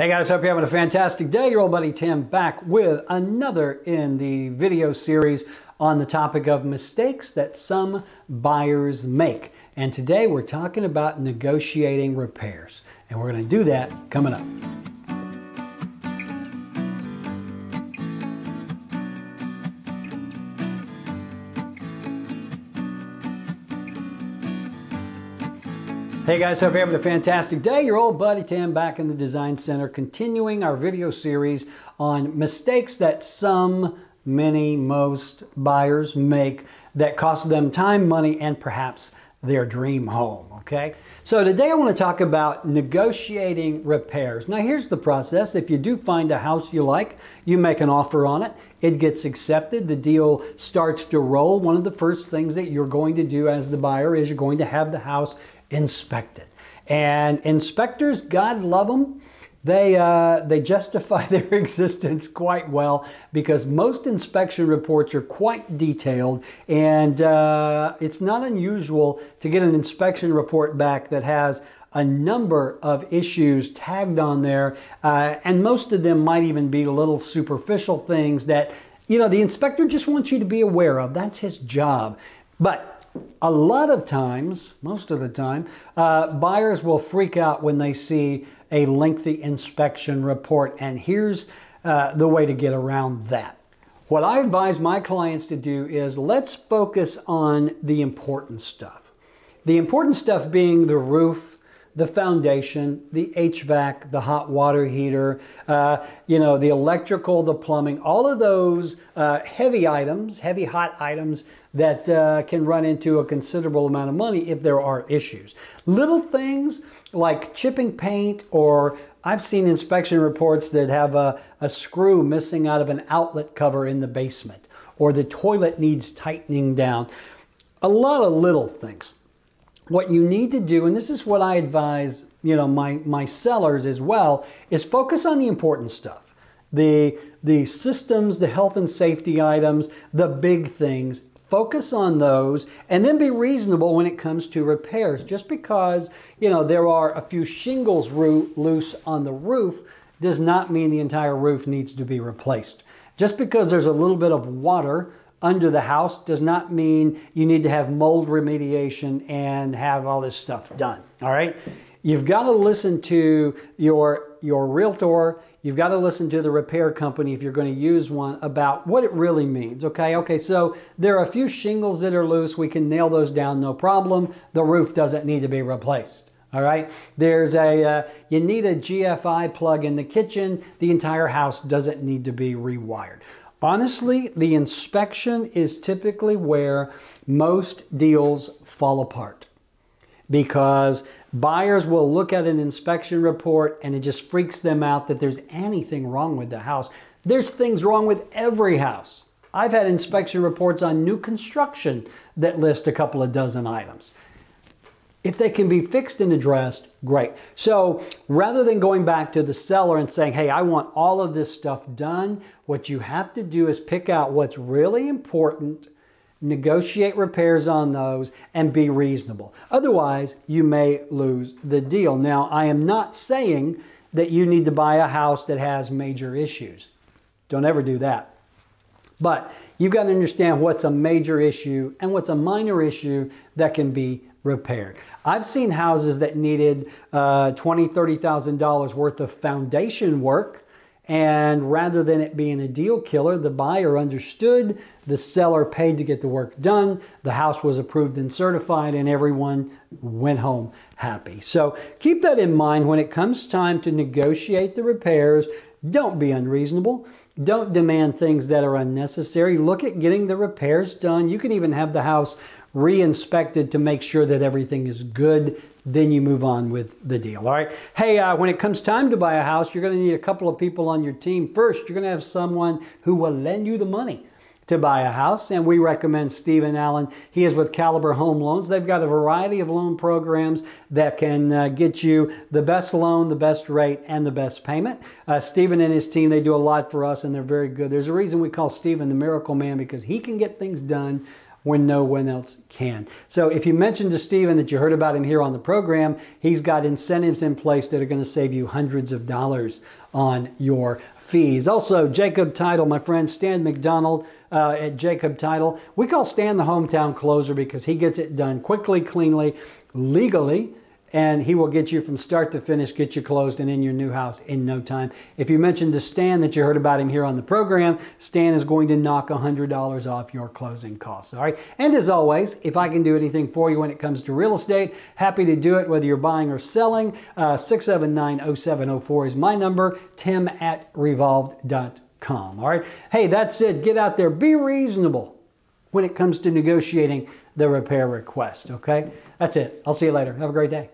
Hey guys, hope you're having a fantastic day. Your old buddy Tim back with another in the video series on the topic of mistakes that some buyers make. And today we're talking about negotiating repairs. And we're going to do that coming up. Hey guys, hope you're having a fantastic day. Your old buddy Tim back in the Design Center, continuing our video series on mistakes that most buyers make that cost them time, money, and perhaps their dream home, okay? So today I want to talk about negotiating repairs. Now here's the process. If you do find a house you like, you make an offer on it, it gets accepted, the deal starts to roll. One of the first things that you're going to do as the buyer is you're going to have the house inspected. And inspectors, God love them, they justify their existence quite well because most inspection reports are quite detailed, and it's not unusual to get an inspection report back that has a number of issues tagged on there, and most of them might even be little superficial things that, you know, the inspector just wants you to be aware of. That's his job. But a lot of times, most of the time, buyers will freak out when they see a lengthy inspection report, and here's the way to get around that. What I advise my clients to do is let's focus on the important stuff. The important stuff being the roof, the foundation, the HVAC, the hot water heater, you know, the electrical, the plumbing, all of those heavy items, heavy hot items that can run into a considerable amount of money if there are issues. Little things like chipping paint, or I've seen inspection reports that have a screw missing out of an outlet cover in the basement, or the toilet needs tightening down. A lot of little things. What you need to do, and this is what I advise, you know, my sellers as well, is focus on the important stuff. The systems, the health and safety items, the big things. Focus on those, and then be reasonable when it comes to repairs. Just because, you know, there are a few shingles loose on the roof does not mean the entire roof needs to be replaced. Just because there's a little bit of water under the house does not mean you need to have mold remediation and have all this stuff done, all right? You've got to listen to your realtor. You've got to listen to the repair company if you're going to use one about what it really means, okay? Okay, so there are a few shingles that are loose. We can nail those down, no problem. The roof doesn't need to be replaced, all right? There's you need a GFI plug in the kitchen. The entire house doesn't need to be rewired. Honestly, the inspection is typically where most deals fall apart, because buyers will look at an inspection report and it just freaks them out that there's anything wrong with the house. There's things wrong with every house. I've had inspection reports on new construction that list a couple of dozen items. If they can be fixed and addressed, great. So rather than going back to the seller and saying, hey, I want all of this stuff done, what you have to do is pick out what's really important, negotiate repairs on those, and be reasonable. Otherwise, you may lose the deal. Now, I am not saying that you need to buy a house that has major issues. Don't ever do that. But you've got to understand what's a major issue and what's a minor issue that can be repaired. I've seen houses that needed $20,000, $30,000 worth of foundation work, and rather than it being a deal killer, the buyer understood, the seller paid to get the work done, the house was approved and certified, and everyone went home happy. So keep that in mind when it comes time to negotiate the repairs. Don't be unreasonable. Don't demand things that are unnecessary. Look at getting the repairs done. You can even have the house re-inspected to make sure that everything is good. Then you move on with the deal, all right? Hey, when it comes time to buy a house, you're going to need a couple of people on your team. First, you're going to have someone who will lend you the money to buy a house, and we recommend Stephen Allen. He is with Caliber Home Loans. They've got a variety of loan programs that can get you the best loan, the best rate, and the best payment. Stephen and his team, they do a lot for us, and they're very good. There's a reason we call Stephen the Miracle Man, because he can get things done when no one else can. So if you mentioned to Steven that you heard about him here on the program, he's got incentives in place that are going to save you hundreds of dollars on your fees. Also, Jacob Title, my friend Stan McDonald at Jacob Title. We call Stan the hometown closer because he gets it done quickly, cleanly, legally, and he will get you from start to finish, get you closed and in your new house in no time. If you mentioned to Stan that you heard about him here on the program, Stan is going to knock $100 off your closing costs. All right. And as always, if I can do anything for you when it comes to real estate, happy to do it, whether you're buying or selling. 679-0704 is my number, tim@revolved.com. All right. Hey, that's it. Get out there. Be reasonable when it comes to negotiating the repair request. Okay. That's it. I'll see you later. Have a great day.